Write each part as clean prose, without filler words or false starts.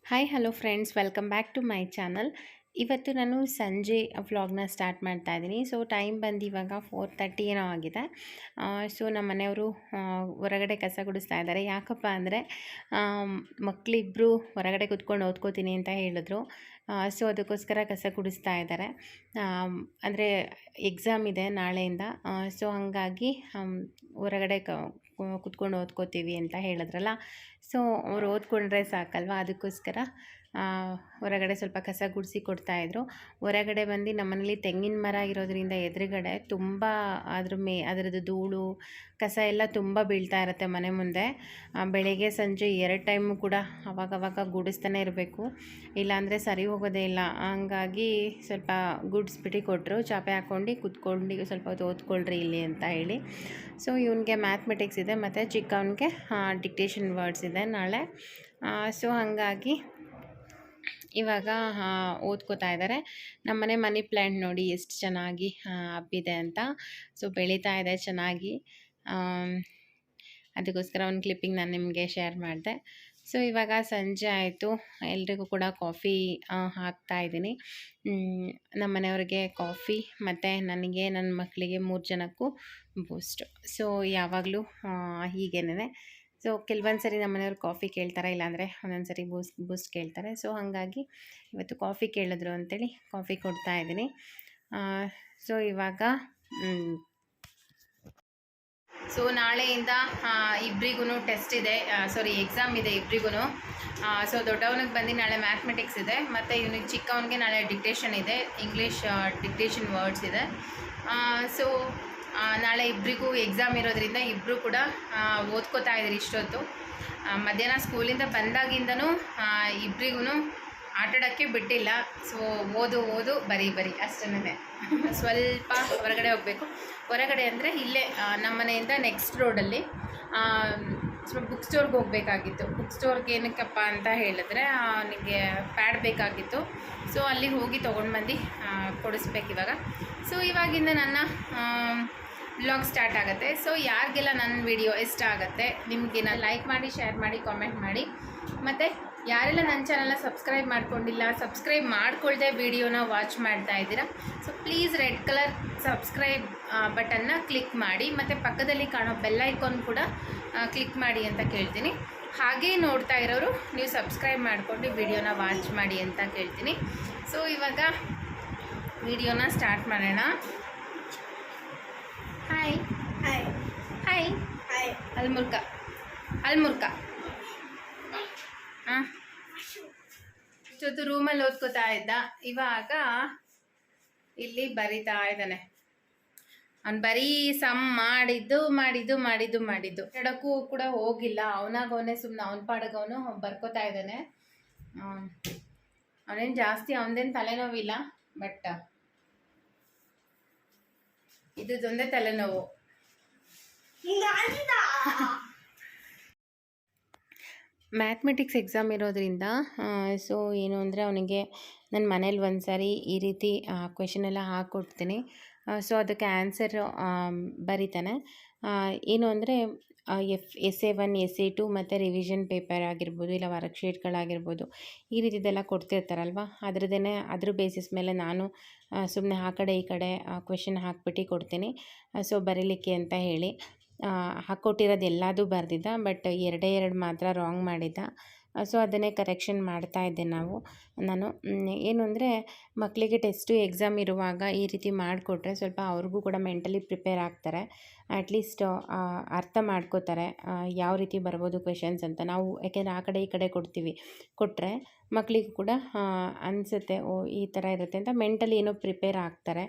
Hi hello friends, welcome back to my channel. ಇವತ್ತು ನಾನು ಸಂಜೆ ವ್ಲಾಗ್ನ ಸ್ಟಾರ್ಟ್ ಮಾಡ್ತಾ ಇದ್ದೀನಿ. ಸೊ ಟೈಮ್ ಬಂದು ಇವಾಗ 4:30 ಏನೋ ಆಗಿದೆ. ಸೊ ನಮ್ಮ ಮನೆಯವರು ಹೊರಗಡೆ ಕಸ ಗುಡಿಸ್ತಾ ಇದ್ದಾರೆ. ಯಾಕಪ್ಪ ಅಂದರೆ ಮಕ್ಕಳಿಬ್ಬರು ಹೊರಗಡೆ ಕೂತ್ಕೊಂಡು ಓದ್ಕೋತೀನಿ ಅಂತ ಹೇಳಿದ್ರು. ಸೊ ಅದಕ್ಕೋಸ್ಕರ ಕಸ ಗುಡಿಸ್ತಾ ಇದ್ದಾರೆ. ಅಂದರೆ ಎಕ್ಸಾಮ್ ಇದೆ ನಾಳೆಯಿಂದ. ಸೊ ಹಾಗಾಗಿ ಹೊರಗಡೆ ಕುತ್ಕೊಂಡು ಓದ್ಕೋತೀವಿ ಅಂತ ಹೇಳಿದ್ರಲ್ಲ. ಸೊ ಅವ್ರು ಓದ್ಕೊಂಡ್ರೆ ಸಾಕಲ್ವ, ಅದಕ್ಕೋಸ್ಕರ ಹೊರಗಡೆ ಸ್ವಲ್ಪ ಕಸ ಗುಡಿಸಿ ಕೊಡ್ತಾಯಿದ್ರು. ಹೊರಗಡೆ ಬಂದು ನಮ್ಮನೇಲಿ ತೆಂಗಿನ ಮರ ಇರೋದ್ರಿಂದ ಎದುರುಗಡೆ ತುಂಬ ಅದರದ್ದು ಧೂಳು ಕಸ ಎಲ್ಲ ತುಂಬ ಬೀಳ್ತಾ ಇರುತ್ತೆ ಮನೆ ಮುಂದೆ. ಬೆಳಗ್ಗೆ ಸಂಜೆ 2 ಟೈಮು ಕೂಡ ಅವಾಗವಾಗ ಗುಡಿಸ್ತಾನೆ ಇರಬೇಕು, ಇಲ್ಲಾಂದರೆ ಸರಿ ಹೋಗೋದೇ ಇಲ್ಲ. ಹಂಗಾಗಿ ಸ್ವಲ್ಪ ಗುಡಿಸ್ಬಿಟ್ಟು ಕೊಟ್ಟರು. ಚಾಪೆ ಹಾಕ್ಕೊಂಡು ಕುತ್ಕೊಂಡು ಸ್ವಲ್ಪ ಹೊತ್ತು ಓದ್ಕೊಳ್ರಿ ಇಲ್ಲಿ ಅಂತ ಹೇಳಿ. ಸೊ ಇವನಿಗೆ ಮ್ಯಾಥಮೆಟಿಕ್ಸ್ ಇದೆ ಮತ್ತು ಚಿಕ್ಕವನಿಗೆ ಡಿಕ್ಟೇಷನ್ ವರ್ಡ್ಸ್ ಇದೆ ನಾಳೆ. ಸೊ ಹಾಗಾಗಿ ಇವಾಗ ಓದ್ಕೋತಾ ಇದ್ದಾರೆ. ನಮ್ಮನೆ ಮನಿ ಪ್ಲ್ಯಾಂಟ್ ನೋಡಿ ಎಷ್ಟು ಚೆನ್ನಾಗಿ ಹಬ್ಬಿದೆ ಅಂತ. ಸೊ ಬೆಳೀತಾ ಇದೆ ಚೆನ್ನಾಗಿ. ಅದಕ್ಕೋಸ್ಕರ ಒಂದು ಕ್ಲಿಪ್ಪಿಂಗ್ ನಾನು ನಿಮಗೆ ಶೇರ್ ಮಾಡಿದೆ. ಸೊ ಇವಾಗ ಸಂಜೆ ಆಯಿತು, ಎಲ್ರಿಗೂ ಕೂಡ ಕಾಫಿ ಹಾಕ್ತಾ ಇದ್ದೀನಿ. ನಮ್ಮ ಮನೆಯವ್ರಿಗೆ ಕಾಫಿ ಮತ್ತು ನನಗೆ ನನ್ನ ಮಕ್ಕಳಿಗೆ 3 ಜನಕ್ಕೂ ಬೂಸ್ಟ್. ಸೊ ಯಾವಾಗಲೂ ಹೀಗೇನೆ. ಸೊ ಕೆಲವೊಂದು ಸರಿ ನಮ್ಮ ಮನೆಯವ್ರು ಕಾಫಿ ಕೇಳ್ತಾರೆ, ಇಲ್ಲಾಂದರೆ ಒಂದೊಂದು ಸರಿ ಬೂಸ್ಟ್ ಕೇಳ್ತಾರೆ. ಸೊ ಹಾಗಾಗಿ ಇವತ್ತು ಕಾಫಿ ಕೇಳಿದ್ರು ಅಂಥೇಳಿ ಕಾಫಿ ಕೊಡ್ತಾ ಇದ್ದೀನಿ. ಸೊ ಇವಾಗ ಸೊ ನಾಳೆಯಿಂದ ಇಬ್ಬರಿಗೂ ಟೆಸ್ಟ್ ಇದೆ, ಎಕ್ಸಾಮ್ ಇದೆ ಇಬ್ಬರಿಗೂ. ಸೊ ದೊಡ್ಡವನಿಗೆ ಬಂದು ನಾಳೆ ಮ್ಯಾಥಮೆಟಿಕ್ಸ್ ಇದೆ, ಮತ್ತು ಇವನಿಗೆ ಚಿಕ್ಕವನಿಗೆ ನಾಳೆ ಡಿಕ್ಟೇಷನ್ ಇದೆ, ಇಂಗ್ಲೀಷ್ ಡಿಕ್ಟೇಷನ್ ವರ್ಡ್ಸ್ ಇದೆ. ಸೊ ನಾಳೆ ಇಬ್ಬರಿಗೂ ಎಕ್ಸಾಮ್ ಇರೋದ್ರಿಂದ ಇಬ್ಬರು ಕೂಡ ಓದ್ಕೋತಾ ಇದ್ದಾರೆ ಇಷ್ಟೊತ್ತು. ಮಧ್ಯಾಹ್ನ ಸ್ಕೂಲಿಂದ ಬಂದಾಗಿಂದನೂ ಇಬ್ಬರಿಗೂ ಆಟಾಡೋಕ್ಕೆ ಬಿಟ್ಟಿಲ್ಲ. ಸೊ ಓದು ಬರೀ ಅಷ್ಟೇ. ಸ್ವಲ್ಪ ಹೊರಗಡೆ ಹೋಗಬೇಕು. ಹೊರಗಡೆ ಅಂದರೆ ಇಲ್ಲೇ ನಮ್ಮ ಮನೆಯಿಂದ ನೆಕ್ಸ್ಟ್ ರೋಡಲ್ಲಿ ಸ್ವಲ್ಪ ಬುಕ್ ಸ್ಟೋರ್ಗೆ ಹೋಗಬೇಕಾಗಿತ್ತು. ಬುಕ್ ಸ್ಟೋರ್ಗೆ ಏನಕ್ಕಪ್ಪ ಅಂತ ಹೇಳಿದ್ರೆ ಅವನಿಗೆ ಪ್ಯಾಡ್ ಬೇಕಾಗಿತ್ತು. ಸೊ ಅಲ್ಲಿಗೆ ಹೋಗಿ ತೊಗೊಂಡು ಬಂದು ಕೊಡಿಸ್ಬೇಕು ಇವಾಗ. ಸೊ ಇವಾಗಿಂದ ನನ್ನ ವ್ಲಾಗ್ ಸ್ಟಾರ್ಟ್ ಆಗುತ್ತೆ. ಸೊ ಯಾರಿಗೆಲ್ಲ ನನ್ನ ವಿಡಿಯೋ ಇಷ್ಟ ಆಗುತ್ತೆ, ನಿಮಗೆ ನಾನು ಲೈಕ್ ಮಾಡಿ, ಶೇರ್ ಮಾಡಿ, ಕಾಮೆಂಟ್ ಮಾಡಿ. ಮತ್ತು ಯಾರೆಲ್ಲ ನನ್ನ ಚಾನಲ್ನ ಸಬ್ಸ್ಕ್ರೈಬ್ ಮಾಡ್ಕೊಂಡಿಲ್ಲ, ಸಬ್ಸ್ಕ್ರೈಬ್ ಮಾಡ್ಕೊಳ್ದೆ ವಿಡಿಯೋನ ವಾಚ್ ಮಾಡ್ತಾ ಇದ್ದೀರಾ, so please red colour subscribe ಬಟನ್ನ ಕ್ಲಿಕ್ ಮಾಡಿ. ಮತ್ತು ಪಕ್ಕದಲ್ಲಿ ಕಾಣೋ ಬೆಲ್ ಐಕಾನ್ ಕೂಡ ಕ್ಲಿಕ್ ಮಾಡಿ ಅಂತ ಕೇಳ್ತೀನಿ. ಹಾಗೇ ನೋಡ್ತಾ ಇರೋರು ನೀವು ಸಬ್ಸ್ಕ್ರೈಬ್ ಮಾಡಿಕೊಂಡು ವಿಡಿಯೋನ ವಾಚ್ ಮಾಡಿ ಅಂತ ಕೇಳ್ತೀನಿ. ಸೊ ಇವಾಗ ವಿಡಿಯೋನ ಸ್ಟಾರ್ಟ್ ಮಾಡೋಣ. ಹಾಯ್ ಹಾಯ್ ಹಾಯ್ ಹಾಯ್ ಅಲ್ಮುರ್ಕ ಹಾಂ, ಇಷ್ಟೊತ್ತು ರೂಮಲ್ಲಿ ಓದ್ಕೋತಾ ಇದ್ದ. ಇವಾಗ ಇಲ್ಲಿ ಬರಿತಾ ಇದ್ದಾನೆ. ಅವ್ನು ಬರೀ ಸಮ್ ಮಾಡಿದ್ದು ಎಡಕ್ಕೂ ಕೂಡ ಹೋಗಿಲ್ಲ. ಅವನಾಗವನೇ ಸುಮ್ಮನೆ ಅವನ ಪಾಡಗವನು ಬರ್ಕೋತಾ ಇದ್ದಾನೆ. ಅವನೇನು ಜಾಸ್ತಿ ಅವನದೇನು ತಲೆನೋವಿಲ್ಲ, ಬಟ್ ಇದೊಂದೇ ತಲೆನೋವು. ಮ್ಯಾಥಮೆಟಿಕ್ಸ್ ಎಕ್ಸಾಮ್ ಇರೋದ್ರಿಂದ ಸೊ ಏನು ಅಂದರೆ ಅವನಿಗೆ ನನ್ನ ಮನೇಲಿ ಒಂದು ಸಾರಿ ಈ ರೀತಿ ಕ್ವೆಶನ್ ಎಲ್ಲ ಹಾಕ್ಕೊಡ್ತೀನಿ. ಸೊ ಅದಕ್ಕೆ ಆನ್ಸರ್ ಬರೀತಾನೆ. ಏನು ಅಂದರೆ essay 1, essay 2 ಮತ್ತು ರಿವಿಷನ್ ಪೇಪರ್ ಆಗಿರ್ಬೋದು, ಇಲ್ಲ ವರ್ಕ್ಶೀಟ್ಗಳಾಗಿರ್ಬೋದು, ಈ ರೀತಿದೆಲ್ಲ ಕೊಡ್ತಿರ್ತಾರಲ್ವ, ಅದ್ರ ಬೇಸಿಸ್ ಮೇಲೆ ನಾನು ಸುಮ್ಮನೆ ಆ ಕಡೆ ಈ ಕಡೆ ಕ್ವೆಶನ್ ಹಾಕ್ಬಿಟ್ಟು ಕೊಡ್ತೀನಿ. ಸೊ ಬರೀಲಿಕ್ಕೆ ಅಂತ ಹೇಳಿ ಹಾಕ್ಕೊಟ್ಟಿರೋದು ಎಲ್ಲದೂ ಬರೆದಿದ್ದ, ಬಟ್ 2 ಮಾತ್ರ ರಾಂಗ್ ಮಾಡಿದ್ದ. ಸೊ ಅದನ್ನೇ ಕರೆಕ್ಷನ್ ಮಾಡ್ತಾ ಇದ್ದೆ ನಾನು. ಏನು ಅಂದರೆ ಮಕ್ಕಳಿಗೆ ಟೆಸ್ಟು ಎಕ್ಸಾಮ್ ಇರುವಾಗ ಈ ರೀತಿ ಮಾಡಿಕೊಟ್ರೆ ಸ್ವಲ್ಪ ಅವ್ರಿಗೂ ಕೂಡ ಮೆಂಟಲಿ ಪ್ರಿಪೇರ್ ಆಗ್ತಾರೆ. ಅಟ್ಲೀಸ್ಟ್ ಅರ್ಥ ಮಾಡ್ಕೋತಾರೆ ಯಾವ ರೀತಿ ಬರ್ಬೋದು ಕ್ವೆಶನ್ಸ್ ಅಂತ. ನಾವು ಯಾಕೆಂದರೆ ಆ ಕಡೆ ಈ ಕಡೆ ಕೊಟ್ಟರೆ ಮಕ್ಕಳಿಗೂ ಕೂಡ ಅನಿಸುತ್ತೆ, ಓ ಈ ಥರ ಇರುತ್ತೆ ಅಂತ ಮೆಂಟಲಿ ಏನೋ ಪ್ರಿಪೇರ್ ಆಗ್ತಾರೆ.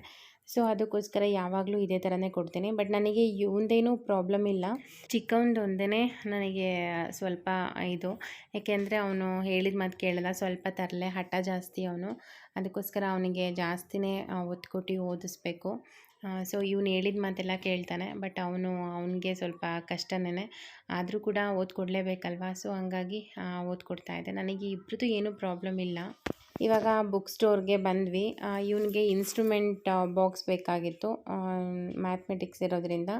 ಸೊ ಅದಕ್ಕೋಸ್ಕರ ಯಾವಾಗಲೂ ಇದೇ ಥರನೇ ಕೊಡ್ತೀನಿ. ಬಟ್ ನನಗೆ ಇವಂದೇನೂ ಪ್ರಾಬ್ಲಮ್ ಇಲ್ಲ, ಚಿಕ್ಕವಂದು ಒಂದೇ ನನಗೆ ಸ್ವಲ್ಪ ಇದು. ಏಕೆಂದರೆ ಅವನು ಹೇಳಿದ ಮಾತು ಕೇಳಲ್ಲ, ಸ್ವಲ್ಪ ತರಲೆ ಹಠ ಜಾಸ್ತಿ ಅವನು. ಅದಕ್ಕೋಸ್ಕರ ಅವನಿಗೆ ಜಾಸ್ತಿನೇ ಒತ್ತು ಕೊಟ್ಟು ಓದಿಸ್ಬೇಕು. ಸೊ ಇವನು ಹೇಳಿದ ಮಾತೆಲ್ಲ ಕೇಳ್ತಾನೆ, ಬಟ್ ಅವನಿಗೆ ಸ್ವಲ್ಪ ಕಷ್ಟನೇ. ಆದರೂ ಕೂಡ ಓದ್ಕೊಡ್ಲೇಬೇಕಲ್ವ. ಸೊ ಹಂಗಾಗಿ ಓದ್ಕೊಡ್ತಾ ಇದ್ದೆ. ನನಗೆ ಇಬ್ಬರದು ಏನೂ ಪ್ರಾಬ್ಲಮ್ ಇಲ್ಲ. ಇವಾಗ ಬುಕ್ ಸ್ಟೋರ್ಗೆ ಬಂದ್ವಿ. ಇವನಿಗೆ ಇನ್ಸ್ಟ್ರೂಮೆಂಟ್ ಬಾಕ್ಸ್ ಬೇಕಾಗಿತ್ತು. ಮ್ಯಾಥಮೆಟಿಕ್ಸ್ ಇರೋದ್ರಿಂದ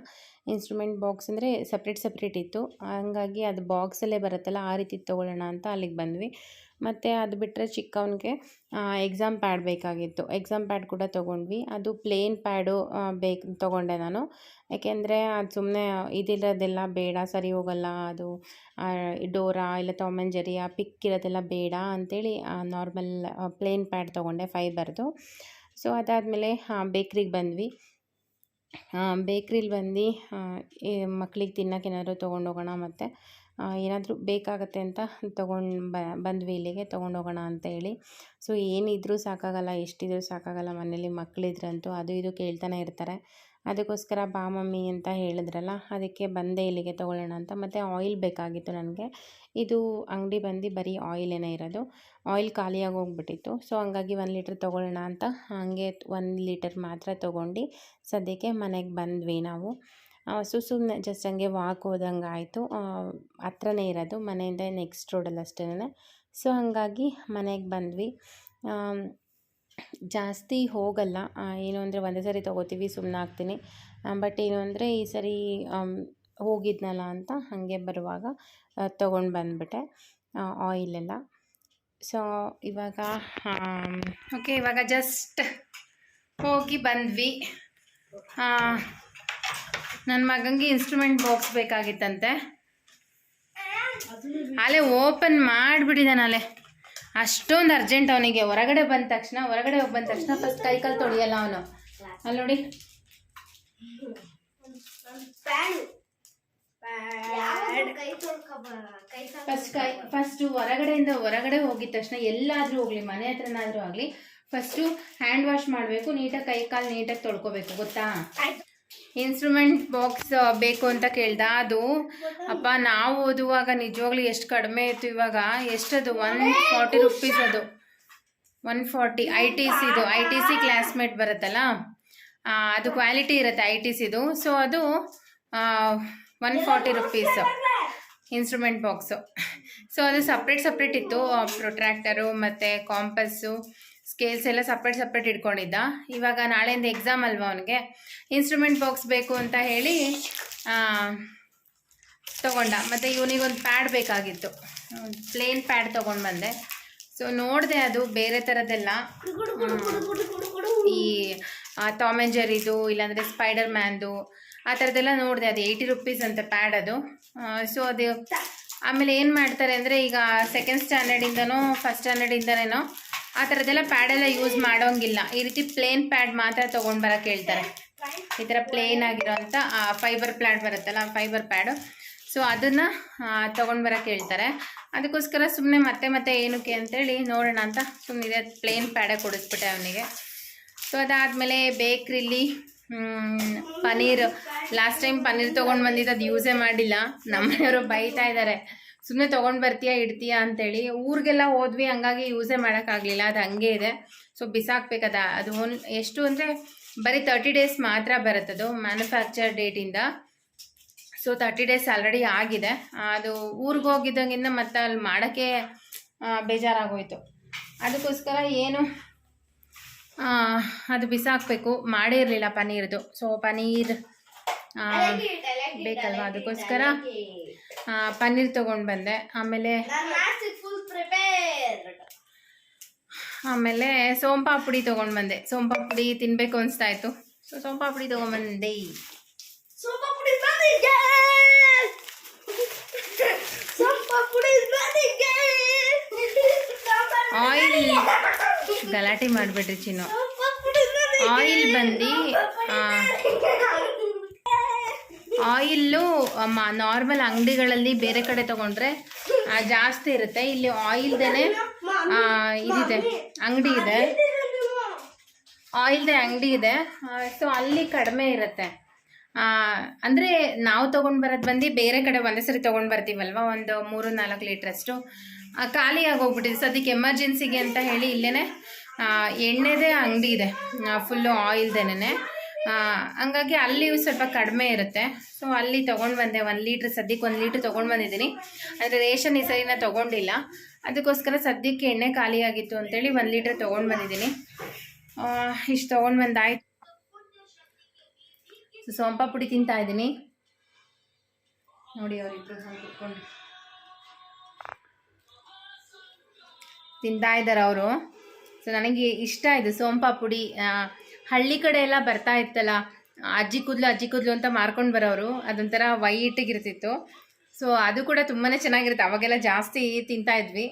ಇನ್ಸ್ಟ್ರೂಮೆಂಟ್ ಬಾಕ್ಸ್ ಅಂದರೆ ಸಪ್ರೇಟ್ ಇತ್ತು. ಹಂಗಾಗಿ ಅದು ಬಾಕ್ಸಲ್ಲೇ ಬರುತ್ತಲ್ಲ, ಆ ರೀತಿ ತೊಗೊಳ್ಳೋಣ ಅಂತ ಅಲ್ಲಿಗೆ ಬಂದ್ವಿ. ಮತ್ತು ಅದು ಬಿಟ್ಟರೆ ಚಿಕ್ಕವನಿಗೆ ಎಕ್ಸಾಮ್ ಪ್ಯಾಡ್ ಬೇಕಾಗಿತ್ತು. ಎಕ್ಸಾಮ್ ಪ್ಯಾಡ್ ಕೂಡ ತೊಗೊಂಡ್ವಿ. ಅದು ಪ್ಲೇನ್ ಪ್ಯಾಡು ತೊಗೊಂಡೆ ನಾನು. ಯಾಕೆಂದರೆ ಅದು ಸುಮ್ಮನೆ ಇದಿರೋದೆಲ್ಲ ಬೇಡ, ಸರಿ ಹೋಗಲ್ಲ, ಅದು ಡೋರಾ ಇಲ್ಲ ಟಾಮ್ ಆ್ಯಂಡ್ ಜೆರಿ ಆ ಪಿಕ್ ಇರೋದೆಲ್ಲ ಬೇಡ ಅಂಥೇಳಿ ನಾರ್ಮಲ್ ಪ್ಲೇನ್ ಪ್ಯಾಡ್ ತೊಗೊಂಡೆ ಫೈಬರ್ದು. ಸೊ ಅದಾದಮೇಲೆ ಬೇಕ್ರಿಗೆ ಬಂದ್ವಿ. ಬೇಕ್ರಿಲಿ ಬಂದು ಮಕ್ಳಿಗೆ ತಿನ್ನೋಕೆ ಏನಾದರೂ ತೊಗೊಂಡೋಗೋಣ, ಮತ್ತು ಏನಾದರೂ ಬೇಕಾಗತ್ತೆ ಅಂತ ಬಂದ್ವಿ ಇಲ್ಲಿಗೆ ತೊಗೊಂಡೋಗೋಣ ಅಂತ ಹೇಳಿ. ಸೊ ಏನಿದ್ರೂ ಸಾಕಾಗಲ್ಲ, ಎಷ್ಟಿದ್ರೂ ಸಾಕಾಗಲ್ಲ ಮನೇಲಿ ಮಕ್ಕಳಿದ್ರಂತೂ ಅದು ಇದು ಕೇಳ್ತಾನೆ ಇರ್ತಾರೆ. ಅದಕ್ಕೋಸ್ಕರ ಬಾ ಮಮ್ಮಿ ಅಂತ ಹೇಳಿದ್ರಲ್ಲ, ಅದಕ್ಕೆ ಬಂದೆ ಇಲ್ಲಿಗೆ ತೊಗೊಳ್ಳೋಣ ಅಂತ. ಮತ್ತು ಆಯಿಲ್ ಬೇಕಾಗಿತ್ತು ನನಗೆ. ಇದು ಅಂಗಡಿ ಬಂದು ಬರೀ ಆಯಿಲೇನೇ ಇರೋದು. ಆಯಿಲ್ ಖಾಲಿಯಾಗಿ ಹೋಗ್ಬಿಟ್ಟಿತ್ತು. ಸೊ ಹಂಗಾಗಿ 1 ಲೀಟ್ರ್ ತೊಗೊಳ್ಳೋಣ ಅಂತ ಹಾಗೆ 1 ಲೀಟರ್ ಮಾತ್ರ ತೊಗೊಂಡು ಸದ್ಯಕ್ಕೆ ಮನೆಗೆ ಬಂದ್ವಿ ನಾವು. ಸುಮ್ಮನೆ ಜಸ್ಟ್ ಹಂಗೆ ವಾಕ್ ಹೋದಂಗೆ ಆಯಿತು. ಹತ್ರನೇ ಇರೋದು ಮನೆಯಿಂದ, ನೆಕ್ಸ್ಟ್ ರೋಡಲ್ಲಿ ಅಷ್ಟೇನೆ. ಸೊ ಹಾಗಾಗಿ ಮನೆಗೆ ಬಂದ್ವಿ. ಜಾಸ್ತಿ ಹೋಗಲ್ಲ, ಏನು ಅಂದರೆ ಒಂದೇ ಸರಿ ತೊಗೋತೀವಿ, ಸುಮ್ಮನೆ ಆಗ್ತೀನಿ. ಬಟ್ ಏನು ಅಂದರೆ ಈ ಸರಿ ಹೋಗಿದ್ನಲ್ಲ ಅಂತ ಹಾಗೆ ಬರುವಾಗ ತೊಗೊಂಡು ಬಂದುಬಿಟ್ಟೆ ಆಯಿಲೆಲ್ಲ. ಸೊ ಇವಾಗ ಓಕೆ, ಇವಾಗ ಜಸ್ಟ್ ಹೋಗಿ ಬಂದ್ವಿ. ನನ್ನ ಮಗನಿಗೆ ಇನ್ಸ್ಟ್ರೂಮೆಂಟ್ ಬಾಕ್ಸ್ ಬೇಕಾಗಿತ್ತಂತೆ. ಅಲ್ಲೇ ಓಪನ್ ಮಾಡಿಬಿಟ್ಟಿದ್ದಾನೆ. ಅಲ್ಲೇ ಅಷ್ಟೊಂದು ಅರ್ಜೆಂಟ್ ಅವನಿಗೆ. ಹೊರಗಡೆ ಹೋಗಿ ಬಂದ ತಕ್ಷಣ ಫಸ್ಟ್ ಕೈಕಾಲು ತೊಳಿಯಲ್ಲ ಅವನು. ಅಲ್ಲಿ ನೋಡಿ, ಹೊರಗಡೆ ಹೋಗಿದ ತಕ್ಷಣ ಎಲ್ಲಾದರೂ ಹೋಗಲಿ, ಮನೆ ಹತ್ರನಾದರೂ ಆಗಲಿ, ಫಸ್ಟು ಹ್ಯಾಂಡ್ ವಾಶ್ ಮಾಡಬೇಕು, ನೀಟಾಗಿ ಕೈಕಾಲು ನೀಟಾಗಿ ತೊಳ್ಕೊಬೇಕು, ಗೊತ್ತಾ? ಇನ್ಸ್ಟ್ರೂಮೆಂಟ್ ಬಾಕ್ಸ್ ಬೇಕು ಅಂತ ಕೇಳ್ದ. ಅದು ಅಪ್ಪ ನಾವು ಓದುವಾಗ ನಿಜವಾಗ್ಲೂ ಎಷ್ಟು ಕಡಿಮೆ ಇತ್ತು. ಇವಾಗ ಎಷ್ಟದು 140 ರುಪೀಸ್. ಅದು 140 ಐ ಟಿ ಸಿ ಕ್ಲಾಸ್ಮೇಟ್ ಬರುತ್ತಲ್ಲ, ಅದು ಕ್ವಾಲಿಟಿ ಇರುತ್ತೆ ಐ ಟಿ ಸಿದು. ಸೊ ಅದು 140 ರುಪೀಸ್ ಇನ್ಸ್ಟ್ರೂಮೆಂಟ್ ಬಾಕ್ಸು. ಸೊ ಅದು ಸಪ್ರೇಟ್ ಇತ್ತು. ಪ್ರೊಟ್ರಾಕ್ಟರು ಮತ್ತು ಕಾಂಪಸ್ಸು, ಸ್ಕೇಲ್ಸ್ ಎಲ್ಲ ಸಪ್ರೇಟ್ ಇಟ್ಕೊಂಡಿದ್ದ. ಇವಾಗ ನಾಳೆಯಿಂದ ಎಕ್ಸಾಮ್ ಅಲ್ವಾ ಅವನಿಗೆ, ಇನ್ಸ್ಟ್ರೂಮೆಂಟ್ ಬಾಕ್ಸ್ ಬೇಕು ಅಂತ ಹೇಳಿ ತೊಗೊಂಡ. ಮತ್ತು ಇವನಿಗೊಂದು ಪ್ಯಾಡ್ ಬೇಕಾಗಿತ್ತು, ಪ್ಲೇನ್ ಪ್ಯಾಡ್ ತೊಗೊಂಡು ಬಂದೆ. ಸೊ ನೋಡಿದೆ ಅದು ಬೇರೆ ಥರದ್ದೆಲ್ಲ, ಈ ಟಾಮ್ ಆ್ಯಂಡ್ ಜೆರಿದು ಇಲ್ಲಾಂದರೆ ಸ್ಪೈಡರ್ ಮ್ಯಾನ್ದು ಆ ಥರದ್ದೆಲ್ಲ ನೋಡಿದೆ. ಅದು 80 ರುಪೀಸ್ ಅಂತ ಪ್ಯಾಡ್ ಅದು. ಸೊ ಅದು ಆಮೇಲೆ ಏನು ಮಾಡ್ತಾರೆ ಅಂದರೆ, ಈಗ ಸೆಕೆಂಡ್ ಸ್ಟ್ಯಾಂಡರ್ಡಿಂದನೋ ಫಸ್ಟ್ ಸ್ಟ್ಯಾಂಡರ್ಡಿಂದನೇನೋ ಆ ಥರದ್ದೆಲ್ಲ ಪ್ಯಾಡೆಲ್ಲ ಯೂಸ್ ಮಾಡೋಂಗಿಲ್ಲ. ಈ ರೀತಿ ಪ್ಲೇನ್ ಪ್ಯಾಡ್ ಮಾತ್ರ ತೊಗೊಂಡು ಬರೋಕ್ಕೆ ಹೇಳ್ತಾರೆ. ಈ ಥರ ಪ್ಲೇನ್ ಆಗಿರೋಂಥ ಫೈಬರ್ ಪ್ಯಾಡ್ ಬರುತ್ತಲ್ಲ, ಫೈಬರ್ ಪ್ಯಾಡು. ಸೊ ಅದನ್ನು ತೊಗೊಂಡು ಬರೋಕ್ಕೆ ಹೇಳ್ತಾರೆ. ಅದಕ್ಕೋಸ್ಕರ ಸುಮ್ಮನೆ ಮತ್ತೆ ಏನಕ್ಕೆ ಅಂತೇಳಿ ನೋಡೋಣ ಅಂತ ಸುಮ್ಮನೆ ಪ್ಲೇನ್ ಪ್ಯಾಡೇ ಕೊಡಿಸ್ಬಿಟ್ಟೆ ಅವನಿಗೆ. ಸೊ ಅದಾದಮೇಲೆ ಬೇಕ್ರಿಲಿ ಪನ್ನೀರ್, ಲಾಸ್ಟ್ ಟೈಮ್ ಪನ್ನೀರ್ ತೊಗೊಂಡು ಬಂದಿದ್ದು ಅದು ಯೂಸೇ ಮಾಡಿಲ್ಲ. ನಮ್ಮನೆಯವರು ಬೈತಾ ಇದ್ದಾರೆ, ಸುಮ್ಮನೆ ತೊಗೊಂಡು ಬರ್ತೀಯಾ ಇಡ್ತೀಯಾ ಅಂತೇಳಿ. ಊರಿಗೆಲ್ಲ ಹೋದ್ವಿ, ಹಂಗಾಗಿ ಯೂಸೇ ಮಾಡೋಕ್ಕಾಗಲಿಲ್ಲ, ಅದು ಹಂಗೆ ಇದೆ. ಸೊ ಬಿಸಾಕ್ಬೇಕದ. ಅದು ಎಷ್ಟು ಅಂದರೆ ಬರೀ 30 ಡೇಸ್ ಮಾತ್ರ ಬರುತ್ತದು ಮ್ಯಾನುಫ್ಯಾಕ್ಚರ್ ಡೇಟಿಂದ. ಸೊ 30 ಡೇಸ್ ಆಲ್ರೆಡಿ ಆಗಿದೆ. ಅದು ಊರಿಗೆ ಹೋಗಿದ್ದಂಗಿಂದ ಮತ್ತೆ ಅಲ್ಲಿ ಮಾಡೋಕ್ಕೆ ಬೇಜಾರಾಗೋಯ್ತು. ಅದಕ್ಕೋಸ್ಕರ ಏನು ಅದು ಬಿಸಾಕಬೇಕು, ಮಾಡೇ ಇರಲಿಲ್ಲ ಪನ್ನೀರ್ದು. ಸೊ ಪನ್ನೀರ್ ಬೇಕಲ್ವಾ, ಅದಕ್ಕೋಸ್ಕರ ಪನ್ನೀರ್ ತೊಗೊಂಡು ಬಂದೆ. ಆಮೇಲೆ ಸೋಂಪಾಪುಡಿ ತೊಗೊಂಡು ಬಂದೆ. ಸೋಂಪಾಪುಡಿ ತಿನ್ನಬೇಕು ಅನಿಸ್ತಾ ಇತ್ತು. ಸೊ ಸೋಂಪಾಪುಡಿ ತೊಗೊಂಡ್ಬಂದೆ. ಆಯಿಲ್ ಗಲಾಟೆ ಮಾಡಿಬಿಡ್ರಿ ಚಿನ್ನು. ಆಯಿಲ್ ಬಂದು ಆಯಿಲ್ಲು ನಾರ್ಮಲ್ ಅಂಗಡಿಗಳಲ್ಲಿ ಬೇರೆ ಕಡೆ ತೊಗೊಂಡ್ರೆ ಜಾಸ್ತಿ ಇರುತ್ತೆ. ಇಲ್ಲಿ ಆಯಿಲ್ದೇ ಇದಿದೆ, ಅಂಗಡಿ ಇದೆ, ಆಯಿಲ್ದೇ ಅಂಗಡಿ ಇದೆ. ಸೊ ಅಲ್ಲಿ ಕಡಿಮೆ ಇರುತ್ತೆ. ಅಂದರೆ ನಾವು ತೊಗೊಂಡು ಬರೋದು ಬಂದು ಬೇರೆ ಕಡೆ ಒಂದೇ ಸರಿ ತೊಗೊಂಡು ಬರ್ತೀವಲ್ವ, ಒಂದು 3-4 ಲೀಟ್ರಷ್ಟು ಖಾಲಿ ಆಗೋಗ್ಬಿಟ್ಟಿದೆ. ಸದ್ಯಕ್ಕೆ ಎಮರ್ಜೆನ್ಸಿಗೆ ಅಂತ ಹೇಳಿ ಇಲ್ಲೇ ಎಣ್ಣೆದೇ ಅಂಗಡಿ ಇದೆ, ಫುಲ್ಲು ಆಯಿಲ್ದೇನೆ. ಹಂಗಾಗಿ ಅಲ್ಲಿ ಸ್ವಲ್ಪ ಕಡಿಮೆ ಇರುತ್ತೆ. ಸೊ ಅಲ್ಲಿ ತೊಗೊಂಡು ಬಂದೆ 1 ಲೀಟ್ರ್. ಸದ್ಯಕ್ಕೆ 1 ಲೀಟ್ರ್ ತೊಗೊಂಡು ಬಂದಿದ್ದೀನಿ. ಅಂದರೆ ರೇಷನ್ ಈ ಸರಿನ ತೊಗೊಂಡಿಲ್ಲ, ಅದಕ್ಕೋಸ್ಕರ ಸದ್ಯಕ್ಕೆ ಎಣ್ಣೆ ಖಾಲಿಯಾಗಿತ್ತು ಅಂತೇಳಿ 1 ಲೀಟ್ರ್ ತೊಗೊಂಡು ಬಂದಿದ್ದೀನಿ. ಇಷ್ಟು ತೊಗೊಂಡು ಬಂದಾಯ್ತು. ಸೋಂಪಾಪುಡಿ ತಿಂತಾ ಇದ್ದೀನಿ ನೋಡಿ, ಅವರಿಬ್ಬರು ಕುತ್ಕೊಂಡು. ತಿಂತಾ ಇದ್ದಾರೆ ಅವರು. ಸೊ ನನಗೆ ಇಷ್ಟ ಇದು ಸೋಂಪಾಪುಡಿ. ಹಳ್ಳಿ ಕಡೆ ಎಲ್ಲ ಬರ್ತಾ ಇತ್ತಲ್ಲ, ಅಜ್ಜಿ ಕೂದಲು ಅಂತ ಮಾರ್ಕೊಂಡು ಬರೋರು, ಅದೊಂಥರ ವೈಟಿಗಿರ್ತಿತ್ತು. ಸೊ ಅದು ಕೂಡ ತುಂಬಾ ಚೆನ್ನಾಗಿರುತ್ತೆ. ಅವಾಗೆಲ್ಲ ಜಾಸ್ತಿ ತಿಂತಾ ಇದ್ವಿ.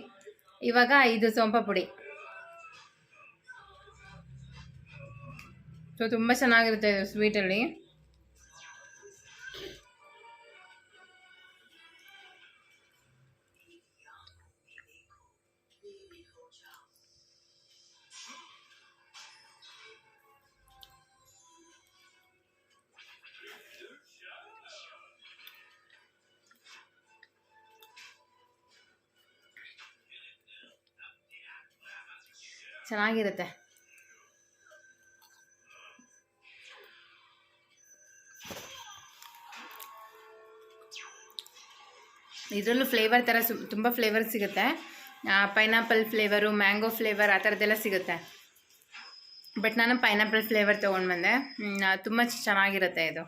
ಇವಾಗ ಇದು ಸೋಂಪಾಪುಡಿ. ಸೊ ತುಂಬ ಚೆನ್ನಾಗಿರುತ್ತೆ ಇದು ಸ್ವೀಟಲ್ಲಿ. ಚೆನ್ನಾಗಿರುತ್ತೆ. ಇದರಲ್ಲೂ ಫ್ಲೇವರ್ ಥರ ತುಂಬ ಫ್ಲೇವರ್ ಸಿಗುತ್ತೆ. ಪೈನಾಪಲ್ ಫ್ಲೇವರು, ಮ್ಯಾಂಗೋ ಫ್ಲೇವರ್ ಆ ಥರದ್ದೆಲ್ಲ ಸಿಗುತ್ತೆ. ಬಟ್ ನಾನು ಪೈನಾಪಲ್ ಫ್ಲೇವರ್ ತೊಗೊಂಡು ಬಂದೆ. ತುಂಬ ಚೆನ್ನಾಗಿರುತ್ತೆ ಇದು.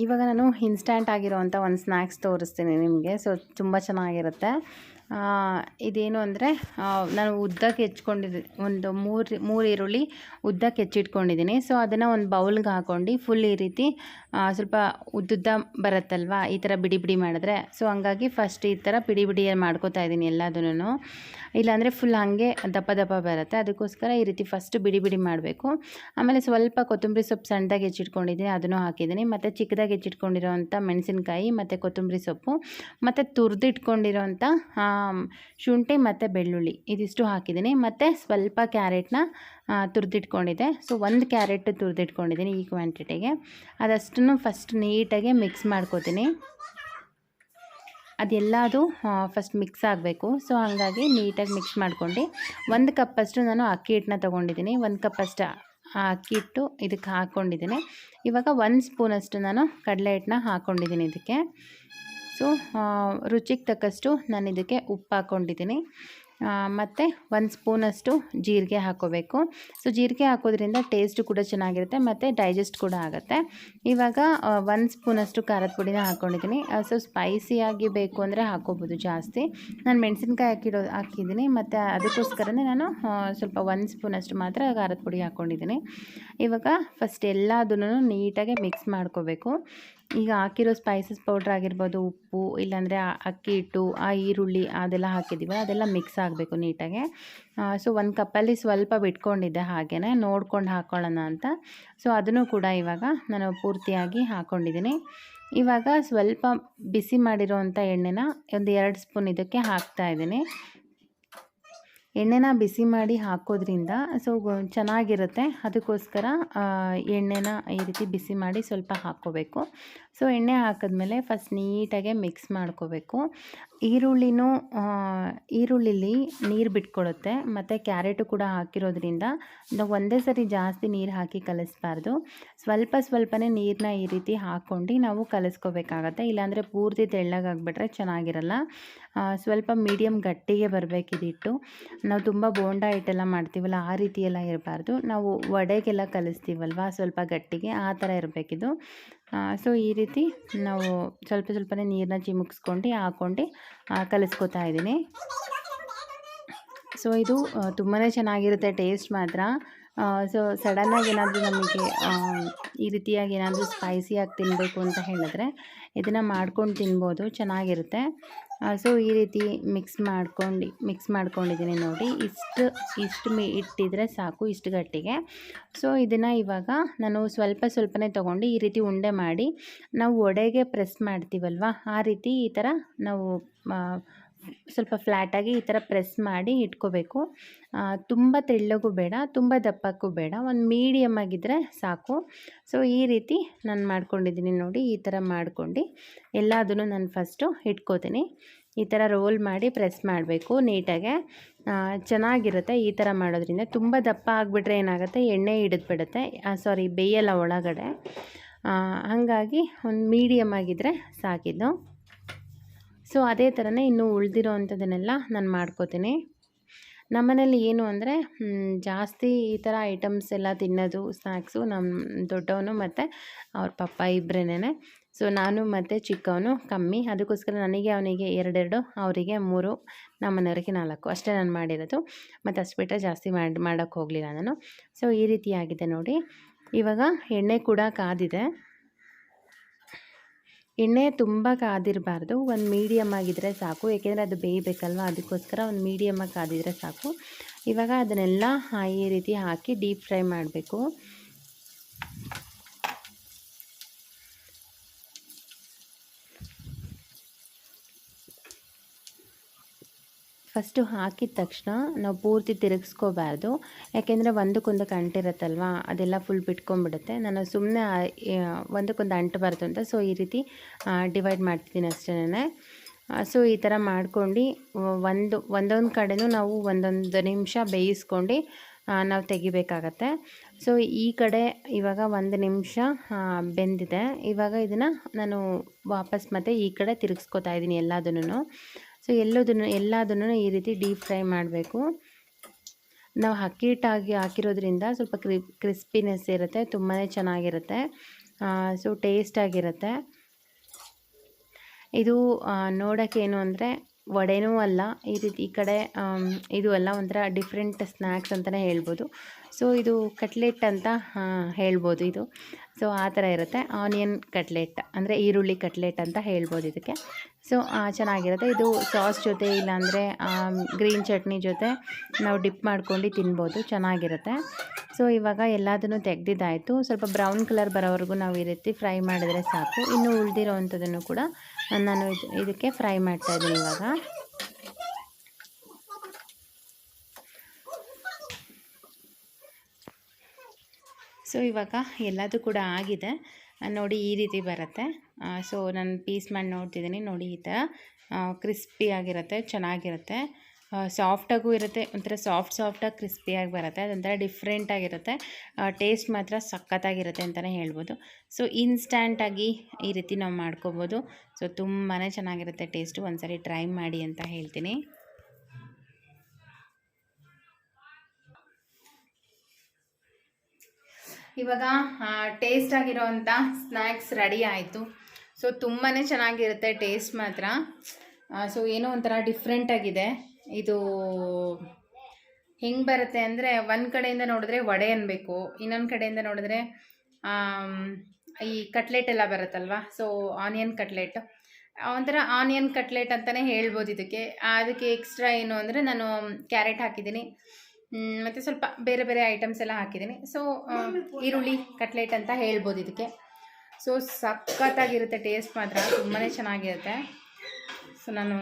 ಇವಾಗ ನಾನು ಇನ್ಸ್ಟ್ಯಾಂಟ್ ಆಗಿರೋವಂಥ ಒಂದು ಸ್ನ್ಯಾಕ್ಸ್ ತೋರಿಸ್ತೀನಿ ನಿಮಗೆ. ಸೊ ತುಂಬ ಚೆನ್ನಾಗಿರುತ್ತೆ. ಇದೇನು ಅಂದರೆ ನಾನು ಉದ್ದಕ್ಕೆ ಹೆಚ್ಕೊಂಡಿದ್ದೀನಿ, ಒಂದು ಮೂರು ಈರುಳ್ಳಿ ಉದ್ದಕ್ಕೆ ಹೆಚ್ಚಿಟ್ಕೊಂಡಿದ್ದೀನಿ. ಸೊ ಅದನ್ನು ಒಂದು ಬೌಲ್ಗೆ ಹಾಕ್ಕೊಂಡು ಫುಲ್ ಈ ರೀತಿ ಸ್ವಲ್ಪ ಉದ್ದುದ್ದ ಬರುತ್ತಲ್ವ, ಈ ಥರ ಬಿಡಿ ಬಿಡಿ ಮಾಡಿದ್ರೆ. ಸೊ ಹಂಗಾಗಿ ಫಸ್ಟ್ ಈ ಥರ ಬಿಡಿ ಬಿಡಿ ಮಾಡ್ಕೋತಾ ಇದ್ದೀನಿ ಎಲ್ಲದನ್ನು. ಇಲ್ಲಾಂದರೆ ಫುಲ್ ಹಾಗೆ ದಪ್ಪ ದಪ್ಪ ಬರುತ್ತೆ. ಅದಕ್ಕೋಸ್ಕರ ಈ ರೀತಿ ಫಸ್ಟ್ ಬಿಡಿ ಬಿಡಿ ಮಾಡಬೇಕು. ಆಮೇಲೆ ಸ್ವಲ್ಪ ಕೊತ್ತಂಬರಿ ಸೊಪ್ಪು ಸಣ್ಣದಾಗಿ ಹೆಚ್ಚಿಟ್ಕೊಂಡಿದ್ದೀನಿ, ಅದನ್ನು ಹಾಕಿದ್ದೀನಿ. ಮತ್ತು ಚಿಕ್ಕದಾಗಿ ಹೆಚ್ಚಿಟ್ಕೊಂಡಿರೋವಂಥ ಮೆಣಸಿನ್ಕಾಯಿ ಮತ್ತು ಕೊತ್ತಂಬರಿ ಸೊಪ್ಪು ಮತ್ತು ತುರಿದಿಟ್ಕೊಂಡಿರೋವಂಥ ಶುಂಠಿ ಮತ್ತು ಬೆಳ್ಳುಳ್ಳಿ ಇದಿಷ್ಟು ಹಾಕಿದ್ದೀನಿ. ಮತ್ತು ಸ್ವಲ್ಪ ಕ್ಯಾರೆಟ್ನ ತುರಿದಿಟ್ಕೊಂಡಿದ್ದೆ. ಸೊ 1 ಕ್ಯಾರೆಟ್ ತುರಿದಿಟ್ಕೊಂಡಿದ್ದೀನಿ ಈ ಕ್ವಾಂಟಿಟಿಗೆ. ಅದಷ್ಟನ್ನು ಫಸ್ಟ್ ನೀಟಾಗಿ ಮಿಕ್ಸ್ ಮಾಡ್ಕೋತೀನಿ. ಅದೆಲ್ಲದು ಫಸ್ಟ್ ಮಿಕ್ಸ್ ಆಗಬೇಕು. ಸೊ ಹಾಗಾಗಿ ನೀಟಾಗಿ ಮಿಕ್ಸ್ ಮಾಡ್ಕೊಂಡು 1 ಕಪ್ಪಷ್ಟು ನಾನು ಅಕ್ಕಿ ಹಿಟ್ಟನ್ನ ತೊಗೊಂಡಿದ್ದೀನಿ. 1 ಕಪ್ಪಷ್ಟು ಅಕ್ಕಿ ಹಿಟ್ಟು ಇದಕ್ಕೆ ಹಾಕ್ಕೊಂಡಿದ್ದೀನಿ. ಇವಾಗ 1 ಸ್ಪೂನಷ್ಟು ನಾನು ಕಡಲೆ ಹಿಟ್ಟನ್ನ ಹಾಕ್ಕೊಂಡಿದ್ದೀನಿ ಇದಕ್ಕೆ. ಸೊ ರುಚಿಗೆ ತಕ್ಕಷ್ಟು ನಾನು ಇದಕ್ಕೆ ಉಪ್ಪು ಹಾಕ್ಕೊಂಡಿದ್ದೀನಿ. ಮತ್ತು 1 ಸ್ಪೂನಷ್ಟು ಜೀರಿಗೆ ಹಾಕ್ಕೋಬೇಕು. ಸೊ ಜೀರಿಗೆ ಹಾಕೋದ್ರಿಂದ ಟೇಸ್ಟು ಕೂಡ ಚೆನ್ನಾಗಿರುತ್ತೆ ಮತ್ತು ಡೈಜೆಸ್ಟ್ ಕೂಡ ಆಗುತ್ತೆ. ಇವಾಗ 1 ಸ್ಪೂನಷ್ಟು ಖಾರದ ಪುಡಿನ ಹಾಕ್ಕೊಂಡಿದ್ದೀನಿ. ಸೊ ಸ್ಪೈಸಿಯಾಗಿ ಬೇಕು ಅಂದರೆ ಹಾಕ್ಕೋಬೋದು ಜಾಸ್ತಿ. ನಾನು ಮೆಣಸಿನ್ಕಾಯಿ ಹಾಕಿದ್ದೀನಿ ಮತ್ತು ಅದಕ್ಕೋಸ್ಕರನೇ ನಾನು ಸ್ವಲ್ಪ 1 ಸ್ಪೂನಷ್ಟು ಮಾತ್ರ ಖಾರದ ಪುಡಿ ಹಾಕ್ಕೊಂಡಿದ್ದೀನಿ. ಇವಾಗ ಫಸ್ಟ್ ಎಲ್ಲದನ್ನು ನೀಟಾಗಿ ಮಿಕ್ಸ್ ಮಾಡ್ಕೋಬೇಕು. ಈಗ ಹಾಕಿರೋ ಸ್ಪೈಸಸ್ ಪೌಡ್ರ್ ಆಗಿರ್ಬೋದು, ಉಪ್ಪು, ಇಲ್ಲಾಂದರೆ ಅಕ್ಕಿ ಹಿಟ್ಟು, ಈರುಳ್ಳಿ ಅದೆಲ್ಲ ಹಾಕಿದ್ದೀವಲ್ಲ ಅದೆಲ್ಲ ಮಿಕ್ಸ್ ಆಗಬೇಕು ನೀಟಾಗೆ. ಸೊ 1 ಕಪ್ಪಲ್ಲಿ ಸ್ವಲ್ಪ ಬಿಟ್ಕೊಂಡಿದ್ದೆ, ಹಾಗೆಯೇ ನೋಡ್ಕೊಂಡು ಹಾಕ್ಕೊಳ್ಳೋಣ ಅಂತ. ಸೊ ಅದನ್ನು ಕೂಡ ಇವಾಗ ನಾನು ಪೂರ್ತಿಯಾಗಿ ಹಾಕ್ಕೊಂಡಿದ್ದೀನಿ. ಇವಾಗ ಸ್ವಲ್ಪ ಬಿಸಿ ಮಾಡಿರೋವಂಥ ಎಣ್ಣೆನ ಒಂದು 2 ಸ್ಪೂನ್ ಇದಕ್ಕೆ ಹಾಕ್ತಾಯಿದ್ದೀನಿ. ಎಣ್ಣೆನ ಬಿಸಿ ಮಾಡಿ ಹಾಕೋದ್ರಿಂದ ಸೊ ಚೆನ್ನಾಗಿರುತ್ತೆ. ಅದಕ್ಕೋಸ್ಕರ ಎಣ್ಣೆನ ಈ ರೀತಿ ಬಿಸಿ ಮಾಡಿ ಸ್ವಲ್ಪ ಹಾಕ್ಕೋಬೇಕು. ಸೊ ಎಣ್ಣೆ ಹಾಕಿದ್ಮೇಲೆ ಫಸ್ಟ್ ನೀಟಾಗೆ ಮಿಕ್ಸ್ ಮಾಡ್ಕೋಬೇಕು. ಈರುಳ್ಳಿಲಿ ನೀರು ಬಿಟ್ಕೊಳ್ಳುತ್ತೆ ಮತ್ತು ಕ್ಯಾರೆಟು ಕೂಡ ಹಾಕಿರೋದ್ರಿಂದ ನಾವು ಒಂದೇ ಸರಿ ಜಾಸ್ತಿ ನೀರು ಹಾಕಿ ಕಲಿಸ್ಬಾರ್ದು. ಸ್ವಲ್ಪನೇ ನೀರನ್ನ ಈ ರೀತಿ ಹಾಕ್ಕೊಂಡು ನಾವು ಕಲಿಸ್ಕೋಬೇಕಾಗತ್ತೆ. ಇಲ್ಲಾಂದರೆ ಪೂರ್ತಿ ತೆಳ್ಳಗಾಗಿಬಿಟ್ರೆ ಚೆನ್ನಾಗಿರಲ್ಲ. ಸ್ವಲ್ಪ ಮೀಡಿಯಮ್ ಗಟ್ಟಿಗೆ ಬರಬೇಕಿದಿಟ್ಟು. ನಾವು ತುಂಬ ಬೋಂಡ ಹಿಟ್ಟೆಲ್ಲ ಮಾಡ್ತೀವಲ್ಲ ಆ ರೀತಿ ಎಲ್ಲ ಇರಬಾರ್ದು. ನಾವು ವಡೆಗೆಲ್ಲ ಕಲಿಸ್ತೀವಲ್ವ ಸ್ವಲ್ಪ ಗಟ್ಟಿಗೆ, ಆ ಥರ ಇರಬೇಕಿದು. ಸೊ ಈ ರೀತಿ ನಾವು ಸ್ವಲ್ಪನೇ ನೀರನ್ನ ಚಿಮುಕ್ಸ್ಕೊಂಡು ಹಾಕ್ಕೊಂಡು ಕಲಿಸ್ಕೊತಾ ಇದ್ದೀನಿ. ಸೊ ಇದು ತುಂಬಾ ಚೆನ್ನಾಗಿರುತ್ತೆ ಟೇಸ್ಟ್ ಮಾತ್ರ. ಸೊ ಸಡನ್ನಾಗಿ ಏನಾದರೂ ನಮಗೆ ಈ ರೀತಿಯಾಗಿ ಏನಾದರೂ ಸ್ಪೈಸಿಯಾಗಿ ತಿನ್ನಬೇಕು ಅಂತ ಹೇಳಿದ್ರೆ ಇದನ್ನು ಮಾಡ್ಕೊಂಡು ತಿನ್ಬೋದು, ಚೆನ್ನಾಗಿರುತ್ತೆ. ಸೊ ಈ ರೀತಿ ಮಿಕ್ಸ್ ಮಾಡ್ಕೊಂಡಿದ್ದೀನಿ ನೋಡಿ. ಇಷ್ಟು ಇಟ್ಟಿದ್ರೆ ಸಾಕು, ಇಷ್ಟು ಗಟ್ಟಿಗೆ. ಸೊ ಇದನ್ನು ಇವಾಗ ನಾನು ಸ್ವಲ್ಪನೇ ತೊಗೊಂಡು ಈ ರೀತಿ ಉಂಡೆ ಮಾಡಿ ನಾವು ವಡೆಗೆ ಪ್ರೆಸ್ ಮಾಡ್ತೀವಲ್ವ, ಆ ರೀತಿ ಈ ಥರ ನಾವು ಸ್ವಲ್ಪ ಫ್ಲ್ಯಾಟಾಗಿ ಈ ಥರ ಪ್ರೆಸ್ ಮಾಡಿ ಇಟ್ಕೋಬೇಕು. ತುಂಬ ತೆಳ್ಳಗೂ ಬೇಡ, ತುಂಬ ದಪ್ಪಕ್ಕೂ ಬೇಡ, ಒಂದು ಮೀಡಿಯಮ್ ಆಗಿದ್ದರೆ ಸಾಕು. ಸೊ ಈ ರೀತಿ ನಾನು ಮಾಡ್ಕೊಂಡಿದ್ದೀನಿ ನೋಡಿ. ಈ ಥರ ಮಾಡ್ಕೊಂಡು ಎಲ್ಲದನ್ನು ನಾನು ಫಸ್ಟು ಇಟ್ಕೋತೀನಿ. ಈ ಥರ ರೋಲ್ ಮಾಡಿ ಪ್ರೆಸ್ ಮಾಡಬೇಕು ನೀಟಾಗೆ. ಚೆನ್ನಾಗಿರುತ್ತೆ ಈ ಥರ ಮಾಡೋದ್ರಿಂದ. ತುಂಬ ದಪ್ಪ ಆಗಿಬಿಟ್ರೆ ಏನಾಗುತ್ತೆ, ಎಣ್ಣೆ ಹಿಡಿದ್ಬಿಡುತ್ತೆ, ಬೇಯಲ್ಲ ಒಳಗಡೆ. ಹಾಗಾಗಿ ಒಂದು ಮೀಡಿಯಮ್ ಆಗಿದ್ದರೆ ಸಾಕಿದ್ದು. ಸೊ ಅದೇ ಥರನೇ ಇನ್ನು ಉಳಿದಿರೋ ಅಂಥದ್ದನ್ನೆಲ್ಲ ನಾನು ಮಾಡ್ಕೋತೀನಿ. ನಮ್ಮನೇಲಿ ಏನು ಅಂದರೆ ಜಾಸ್ತಿ ಈ ಥರ ಐಟಮ್ಸ್ ಎಲ್ಲ ತಿನ್ನೋದು ಸ್ನ್ಯಾಕ್ಸು ನಮ್ಮ ದೊಡ್ಡವನು ಮತ್ತು ಅವ್ರ ಪಪ್ಪ ಇಬ್ಬರೇನೆ. ಸೊ ನಾನು ಮತ್ತು ಚಿಕ್ಕವನು ಕಮ್ಮಿ, ಅದಕ್ಕೋಸ್ಕರ ನನಗೆ ಅವನಿಗೆ 2 ಅವರಿಗೆ 3, ನಮ್ಮ ಮನೆಯವರಿಗೆ 4 ಅಷ್ಟೇ ನಾನು ಮಾಡಿರೋದು. ಮತ್ತು ಅಷ್ಟು ಬಿಟ್ಟರೆ ಜಾಸ್ತಿ ಮಾಡೋಕ್ಕೆ ಹೋಗಲಿಲ್ಲ ನಾನು. ಸೊ ಈ ರೀತಿಯಾಗಿದೆ ನೋಡಿ. ಇವಾಗ ಎಣ್ಣೆ ಕೂಡ ಕಾದಿದೆ. ಎಣ್ಣೆ ತುಂಬ ಕಾದಿರಬಾರ್ದು, ಒಂದು ಮೀಡಿಯಮ್ ಆಗಿದ್ದರೆ ಸಾಕು, ಏಕೆಂದರೆ ಅದು ಬೇಯಬೇಕಲ್ವ, ಅದಕ್ಕೋಸ್ಕರ ಒಂದು ಮೀಡಿಯಮ್ಮಾಗಿ ಕಾದಿದ್ರೆ ಸಾಕು. ಇವಾಗ ಅದನ್ನೆಲ್ಲ ಈ ರೀತಿ ಹಾಕಿ ಡೀಪ್ ಫ್ರೈ ಮಾಡಬೇಕು. ಫಸ್ಟು ಹಾಕಿದ ತಕ್ಷಣ ನಾವು ಪೂರ್ತಿ ತಿರುಗಿಸ್ಕೋಬಾರ್ದು, ಯಾಕೆಂದರೆ ಒಂದಕ್ಕೊಂದಕ್ಕೆ ಅಂಟಿರುತ್ತಲ್ವ, ಅದೆಲ್ಲ ಫುಲ್ ಬಿಟ್ಕೊಂಡ್ಬಿಡುತ್ತೆ. ನಾನು ಸುಮ್ಮನೆ ಒಂದಕ್ಕೊಂದು ಅಂಟಬಾರ್ದು ಅಂತ ಸೊ ಈ ರೀತಿ ಡಿವೈಡ್ ಮಾಡ್ತಿದ್ದೀನಿ ಅಷ್ಟೇ. ಸೊ ಈ ಥರ ಮಾಡ್ಕೊಂಡು ಒಂದೊಂದು ಕಡೆನೂ ನಾವು ಒಂದೊಂದು ನಿಮಿಷ ಬೇಯಿಸ್ಕೊಂಡು ನಾವು ತೆಗಿಬೇಕಾಗತ್ತೆ. ಸೊ ಈ ಕಡೆ ಇವಾಗ 1 ನಿಮಿಷ ಬೆಂದಿದೆ. ಇವಾಗ ಇದನ್ನು ನಾನು ವಾಪಸ್ ಮತ್ತೆ ಈ ಕಡೆ ತಿರುಗಿಸ್ಕೊತಾ ಇದ್ದೀನಿ ಎಲ್ಲದನ್ನು. ಸೊ ಎಲ್ಲದನ್ನು ಈ ರೀತಿ ಡೀಪ್ ಫ್ರೈ ಮಾಡಬೇಕು. ನಾವು ಅಕ್ಕಿ ಹಿಟ್ಟಾಗಿ ಹಾಕಿರೋದ್ರಿಂದ ಸ್ವಲ್ಪ ಕ್ರಿಸ್ಪಿನೆಸ್ ಇರುತ್ತೆ, ತುಂಬಾ ಚೆನ್ನಾಗಿರುತ್ತೆ. ಸೊ ಟೇಸ್ಟಾಗಿರುತ್ತೆ. ಇದು ನೋಡೋಕ್ಕೇನು ಅಂದರೆ ವಡೆನೂ ಅಲ್ಲ, ಈ ರೀತಿ ಈ ಕಡೆ ಇದು ಎಲ್ಲ ಒಂಥರ ಡಿಫ್ರೆಂಟ್ ಸ್ನ್ಯಾಕ್ಸ್ ಅಂತಲೇ ಹೇಳ್ಬೋದು. ಸೊ ಇದು ಕಟ್ಲೆಟ್ ಅಂತ ಹೇಳ್ಬೋದು ಇದು. ಸೊ ಆ ಥರ ಇರುತ್ತೆ, ಆನಿಯನ್ ಕಟ್ಲೆಟ್ ಅಂದರೆ ಈರುಳ್ಳಿ ಕಟ್ಲೆಟ್ ಅಂತ ಹೇಳ್ಬೋದು ಇದಕ್ಕೆ. ಸೊ ಚೆನ್ನಾಗಿರುತ್ತೆ. ಇದು ಸಾಸ್ ಜೊತೆ ಇಲ್ಲಾಂದರೆ ಗ್ರೀನ್ ಚಟ್ನಿ ಜೊತೆ ನಾವು ಡಿಪ್ ಮಾಡ್ಕೊಂಡು ತಿನ್ಬೋದು, ಚೆನ್ನಾಗಿರುತ್ತೆ. ಸೊ ಇವಾಗ ಎಲ್ಲದನ್ನು ತೆಗೆದಿದ್ದಾಯಿತು. ಸ್ವಲ್ಪ ಬ್ರೌನ್ ಕಲರ್ ಬರೋವರೆಗೂ ನಾವು ಈ ರೀತಿ ಫ್ರೈ ಮಾಡಿದ್ರೆ ಸಾಕು. ಇನ್ನು ಉಳಿದಿರೋ ಅಂಥದ್ದನ್ನು ಕೂಡ ನಾನು ಇದಕ್ಕೆ ಫ್ರೈ ಮಾಡ್ತಾಯಿದ್ದೀನಿ ಇವಾಗ. ಸೊ ಇವಾಗ ಎಲ್ಲದೂ ಕೂಡ ಆಗಿದೆ ನೋಡಿ, ಈ ರೀತಿ ಬರುತ್ತೆ. ಸೊ ನಾನು ಪೀಸ್ ಮಾಡಿ ನೋಡ್ತಿದ್ದೀನಿ ನೋಡಿ, ಈ ಥರ ಕ್ರಿಸ್ಪಿಯಾಗಿರುತ್ತೆ, ಚೆನ್ನಾಗಿರುತ್ತೆ, ಸಾಫ್ಟಾಗೂ ಇರುತ್ತೆ, ಒಂಥರ ಸಾಫ್ಟಾಗಿ ಕ್ರಿಸ್ಪಿಯಾಗಿ ಬರುತ್ತೆ. ಅದೊಂಥರ ಡಿಫ್ರೆಂಟಾಗಿರುತ್ತೆ, ಟೇಸ್ಟ್ ಮಾತ್ರ ಸಖತ್ತಾಗಿರುತ್ತೆ ಅಂತಲೇ ಹೇಳ್ಬೋದು. ಸೊ ಇನ್ಸ್ಟ್ಯಾಂಟಾಗಿ ಈ ರೀತಿ ನಾವು ಮಾಡ್ಕೊಬೋದು. ಸೊ ತುಂಬಾ ಚೆನ್ನಾಗಿರುತ್ತೆ ಟೇಸ್ಟು, ಒಂದ್ಸರಿ ಟ್ರೈ ಮಾಡಿ ಅಂತ ಹೇಳ್ತೀನಿ. ಇವಾಗ ಟೇಸ್ಟಾಗಿರೋವಂಥ ಸ್ನ್ಯಾಕ್ಸ್ ರೆಡಿ ಆಯಿತು. ಸೊ ತುಂಬಾ ಚೆನ್ನಾಗಿರುತ್ತೆ ಟೇಸ್ಟ್ ಮಾತ್ರ. ಸೊ ಏನೋ ಒಂಥರ ಡಿಫ್ರೆಂಟಾಗಿದೆ. ಇದು ಹೆಂಗೆ ಬರುತ್ತೆ ಅಂದರೆ, ಒಂದು ಕಡೆಯಿಂದ ನೋಡಿದ್ರೆ ವಡೆ ಅನ್ಬೇಕು, ಇನ್ನೊಂದು ಕಡೆಯಿಂದ ನೋಡಿದ್ರೆ ಈ ಕಟ್ಲೆಟ್ ಎಲ್ಲ ಬರುತ್ತಲ್ವ, ಸೊ ಆನಿಯನ್ ಕಟ್ಲೆಟ್, ಒಂಥರ ಆನಿಯನ್ ಕಟ್ಲೆಟ್ ಅಂತಲೇ ಹೇಳ್ಬೋದು ಇದಕ್ಕೆ. ಅದಕ್ಕೆ ಎಕ್ಸ್ಟ್ರಾ ಏನು ಅಂದರೆ ನಾನು ಕ್ಯಾರೆಟ್ ಹಾಕಿದ್ದೀನಿ, ಮತ್ತು ಸ್ವಲ್ಪ ಬೇರೆ ಬೇರೆ ಐಟಮ್ಸ್ ಎಲ್ಲ ಹಾಕಿದ್ದೀನಿ. ಸೊ ಈರುಳ್ಳಿ ಕಟ್ಲೆಟ್ ಅಂತ ಹೇಳ್ಬೋದು ಇದಕ್ಕೆ. ಸೊ ಸಖತ್ತಾಗಿರುತ್ತೆ ಟೇಸ್ಟ್ ಮಾತ್ರ, ತುಂಬಾ ಚೆನ್ನಾಗಿರುತ್ತೆ. ಸೊ ನಾನು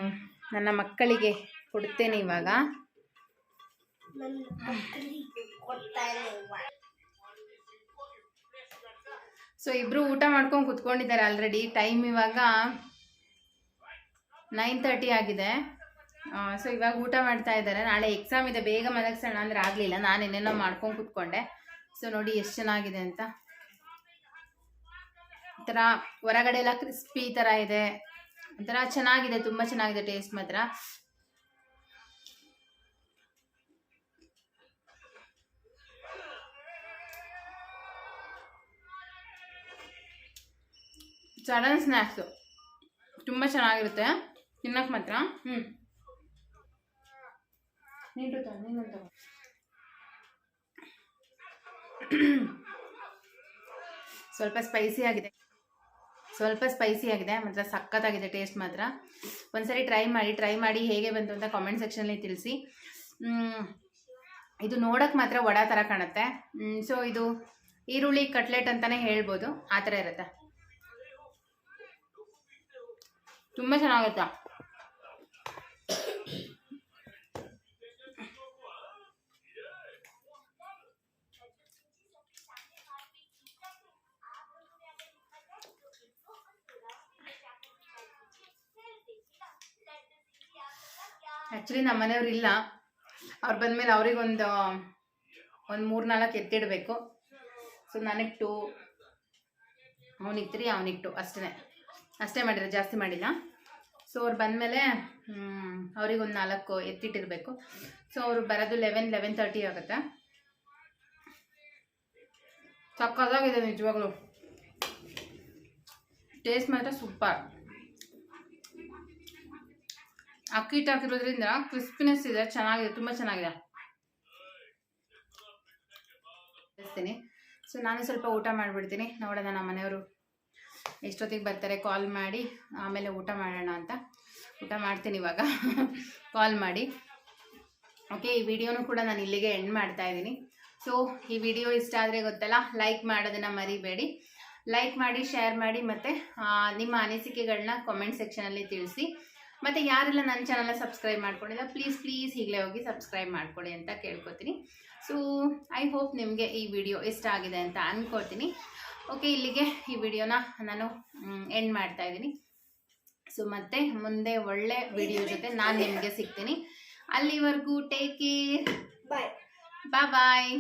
ನನ್ನ ಮಕ್ಕಳಿಗೆ ಕೊಡ್ತೇನೆ ಇವಾಗ. ಸೊ ಇಬ್ಬರು ಊಟ ಮಾಡ್ಕೊಂಡು ಕುತ್ಕೊಂಡಿದ್ದಾರೆ ಆಲ್ರೆಡಿ. ಟೈಮ್ ಇವಾಗ 9:30 ಆಗಿದೆ. ಸೊ ಇವಾಗ ಊಟ ಮಾಡ್ತಾ ಇದ್ದಾರೆ. ನಾಳೆ ಎಕ್ಸಾಮ್ ಇದೆ, ಬೇಗ ಮಲಗಿಸೋಣ ಅಂದರೆ ಆಗಲಿಲ್ಲ, ನಾನು ಏನೇನೋ ಮಾಡ್ಕೊಂಡು ಕುತ್ಕೊಂಡೆ. ಸೊ ನೋಡಿ ಎಷ್ಟು ಚೆನ್ನಾಗಿದೆ ಅಂತ, ಈ ಥರ ಹೊರಗಡೆ ಎಲ್ಲ ಕ್ರಿಸ್ಪಿ ಥರ ಇದೆ, ಒಂಥರ ಚೆನ್ನಾಗಿದೆ, ತುಂಬ ಚೆನ್ನಾಗಿದೆ ಟೇಸ್ಟ್ ಮಾತ್ರ. ಸಡನ್ ಸ್ನ್ಯಾಕ್ಸು ತುಂಬ ಚೆನ್ನಾಗಿರುತ್ತೆ ತಿನ್ನೋಕೆ ಮಾತ್ರ. ಸ್ವಲ್ಪ ಸ್ಪೈಸಿ ಆಗಿದೆ ಮಾತ್ರ, ಸಖತ್ತಾಗಿದೆ ಟೇಸ್ಟ್ ಮಾತ್ರ. ಒಂದ್ಸರಿ ಟ್ರೈ ಮಾಡಿ ಹೇಗೆ ಬಂತು ಅಂತ ಕಾಮೆಂಟ್ ಸೆಕ್ಷನಲ್ಲಿ ತಿಳಿಸಿ. ಇದು ನೋಡೋಕೆ ಮಾತ್ರ ವಡೆ ಥರ ಕಾಣುತ್ತೆ. ಸೊ ಇದು ಈರುಳ್ಳಿ ಕಟ್ಲೆಟ್ ಅಂತಲೇ ಹೇಳ್ಬೋದು, ಆ ಥರ ಇರುತ್ತೆ, ತುಂಬ ಚೆನ್ನಾಗುತ್ತೆ. ಆ್ಯಕ್ಚುಲಿ ನಮ್ಮ ಮನೆಯವ್ರು ಇಲ್ಲ, ಅವ್ರು ಬಂದಮೇಲೆ ಅವ್ರಿಗೊಂದು 3-4 ಎತ್ತಿಡಬೇಕು. ಸೊ ನನಗೆ 2, ಅವನಿಗೆ 3, ಅವನಿಗೆ 2 ಅಷ್ಟೇ ಮಾಡಿದ್ರೆ, ಜಾಸ್ತಿ ಮಾಡಿಲ್ಲ. ಸೊ ಅವ್ರು ಬಂದಮೇಲೆ ಅವ್ರಿಗೊಂದು 4 ಎತ್ತಿಟ್ಟಿರಬೇಕು. ಸೊ ಅವರು ಬರೋದು 11-11:30 ಆಗುತ್ತೆ. ಸಕ್ಕತ್ತಾಗಿದೆ ನಿಜವಾಗ್ಲೂ, ಟೇಸ್ಟ್ ಮಾತ್ರ ಸೂಪರ್. ಅಕ್ಕಿ ಹಿಟ್ಟು ಹಾಕಿರೋದ್ರಿಂದ ಕ್ರಿಸ್ಪಿನೆಸ್ ಇದೆ, ಚೆನ್ನಾಗಿದೆ, ತುಂಬ ಚೆನ್ನಾಗಿದೆ. ಸೊ ನಾನು ಸ್ವಲ್ಪ ಊಟ ಮಾಡಿಬಿಡ್ತೀನಿ. ನೋಡೋಣ ನಮ್ಮ ಮನೆಯವರು ಎಷ್ಟೊತ್ತಿಗೆ ಬರ್ತಾರೆ, ಕಾಲ್ ಮಾಡಿ ಆಮೇಲೆ ಊಟ ಮಾಡೋಣ ಅಂತ. ಊಟ ಮಾಡ್ತೀನಿ ಇವಾಗ ಕಾಲ್ ಮಾಡಿ. ಓಕೆ, ಈ ವಿಡಿಯೋನು ಕೂಡ ನಾನು ಇಲ್ಲಿಗೆ ಎಂಡ್ ಮಾಡ್ತಾ ಇದ್ದೀನಿ. ಸೊ ಈ ವಿಡಿಯೋ ಇಷ್ಟ ಆದರೆ ಗೊತ್ತಲ್ಲ, ಲೈಕ್ ಮಾಡೋದನ್ನು ಮರಿಬೇಡಿ. ಲೈಕ್ ಮಾಡಿ, ಶೇರ್ ಮಾಡಿ, ಮತ್ತು ನಿಮ್ಮ ಅನಿಸಿಕೆಗಳನ್ನ ಕಾಮೆಂಟ್ ಸೆಕ್ಷನಲ್ಲಿ ತಿಳಿಸಿ. ಮತ್ತು ಯಾರೆಲ್ಲ ನನ್ನ ಚಾನಲ್ನ ಸಬ್ಸ್ಕ್ರೈಬ್ ಮಾಡ್ಕೊಂಡಿಲ್ಲ, ಪ್ಲೀಸ್ ಈಗಲೇ ಹೋಗಿ ಸಬ್ಸ್ಕ್ರೈಬ್ ಮಾಡ್ಕೊಳ್ಳಿ ಅಂತ ಕೇಳ್ಕೊತೀನಿ. ಸೊ ಐ ಹೋಪ್ ನಿಮಗೆ ಈ ವಿಡಿಯೋ ಇಷ್ಟ ಆಗಿದೆ ಅಂತ ಅಂದ್ಕೊಳ್ತೀನಿ. ಓಕೆ, ಇಲ್ಲಿಗೆ ಈ ವಿಡಿಯೋನ ನಾನು ಎಂಡ್ ಮಾಡ್ತಾ ಇದ್ದೀನಿ. ಸೊ ಮತ್ತೆ ಮುಂದೆ ಒಳ್ಳೆ ವಿಡಿಯೋ ಜೊತೆ ನಾನು ನಿಮಗೆ ಸಿಗ್ತೀನಿ. ಅಲ್ಲಿವರೆಗೂ ಟೇಕ್ ಕೇರ್, ಬಾಯ್ ಬಾಯ್.